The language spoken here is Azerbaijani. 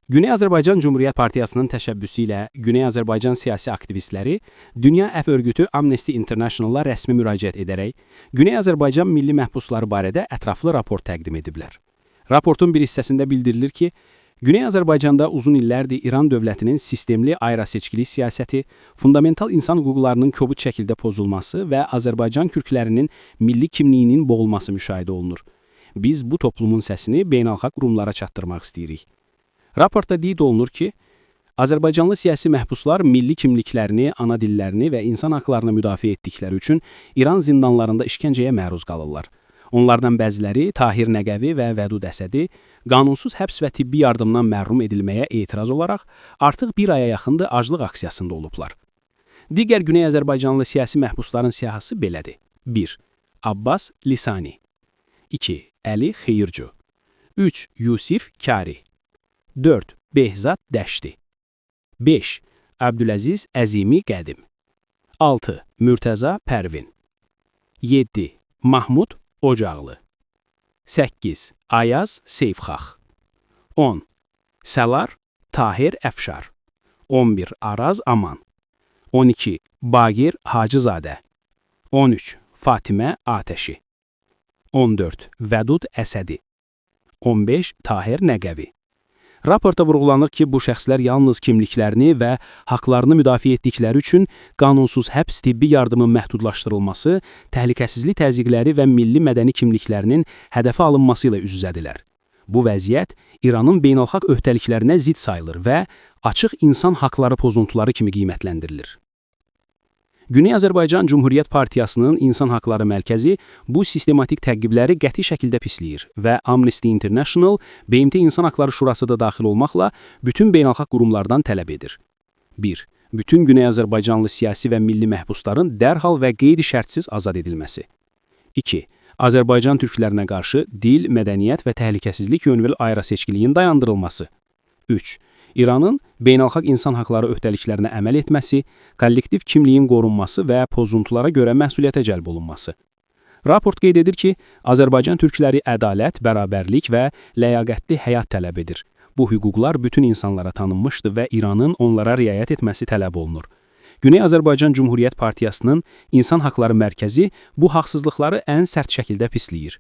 Güney Azərbaycan Cümhuriyyət Partiyasının təşəbbüsü ilə Güney Azərbaycan siyasi aktivistləri Dünya Əf Örgütü Amnesty International-a rəsmi müraciət edərək Güney Azərbaycan milli məhbusları barədə ətraflı raport təqdim ediblər. Raportun bir hissəsində bildirilir ki, Güney Azərbaycanda uzun illərdir İran dövlətinin sistemli ayrı-seçkilik siyasəti, fundamental insan hüquqlarının kobud şəkildə pozulması və Azərbaycan kürklərinin milli kimliyinin boğulması müşahidə olunur. Biz bu toplumun səsini beynəlxalq qurumlara çatdırmaq istəyirik. Raportda qeyd olunur ki, Azərbaycanlı siyasi məhbuslar milli kimliklərini, ana dillərini və insan haqlarını müdafiə etdikləri üçün İran zindanlarında işgəncəyə məruz qalırlar. Onlardan bəziləri Tahir Nəqəvi və Vədud Əsədi qanunsuz həbs və tibbi yardımdan məhrum edilməyə etiraz olaraq artıq bir aya yaxındır aclıq aksiyasında olublar. Digər Güney Azərbaycanlı siyasi məhbusların siyahısı belədir. 1. Abbas Lisani 2. Əli Xeyircu 3. Yusif Kari 4. Behzad Dəşti 5. Əbdüləziz Əzimi Qədim 6. Mürtəza Pərvin 7. Mahmud Ocaqlı 8. Ayaz Seyfxax 10. Səlar Tahir Əfşar 11. Araz Aman 12. Bagir Hacızadə 13. Fatimə Atəşi 14. Vədud Əsədi 15. Tahir Nəqəvi. Raportda vurğulanır ki, bu şəxslər yalnız kimliklərini və haqlarını müdafiə etdikləri üçün qanunsuz həbs tibbi yardımın məhdudlaşdırılması, təhlükəsizlik təzyiqləri və milli mədəni kimliklərinin hədəfə alınması ilə üz-üzədirlər. Bu vəziyyət İranın beynəlxalq öhdəliklərinə zidd sayılır və açıq insan haqları pozuntuları kimi qiymətləndirilir. Güney Azərbaycan Cümhuriyyət Partiyasının İnsan Haqları Mərkəzi bu sistematik təqibləri qəti şəkildə pisləyir və Amnesty International, BMT İnsan Haqları Şurası da daxil olmaqla bütün beynəlxalq qurumlardan tələb edir. 1. Bütün Güney Azərbaycanlı siyasi və milli məhbusların dərhal və qeyri-şərtsiz azad edilməsi. 2. Azərbaycan türklərinə qarşı dil, mədəniyyət və təhlükəsizlik yönümlü ayrı-seçkiliyin dayandırılması. 3. İranın beynəlxalq insan haqları öhdəliklərinə əməl etməsi, kollektiv kimliyin qorunması və pozuntulara görə məsuliyyətə cəlb olunması. Raport qeyd edir ki, Azərbaycan türkləri ədalət, bərabərlik və ləyaqətli həyat tələb edir. Bu hüquqlar bütün insanlara tanınmışdır və İranın onlara riayət etməsi tələb olunur. Güney Azərbaycan Cümhuriyyət Partiyasının İnsan Haqları Mərkəzi bu haqsızlıqları ən sərt şəkildə pisləyir.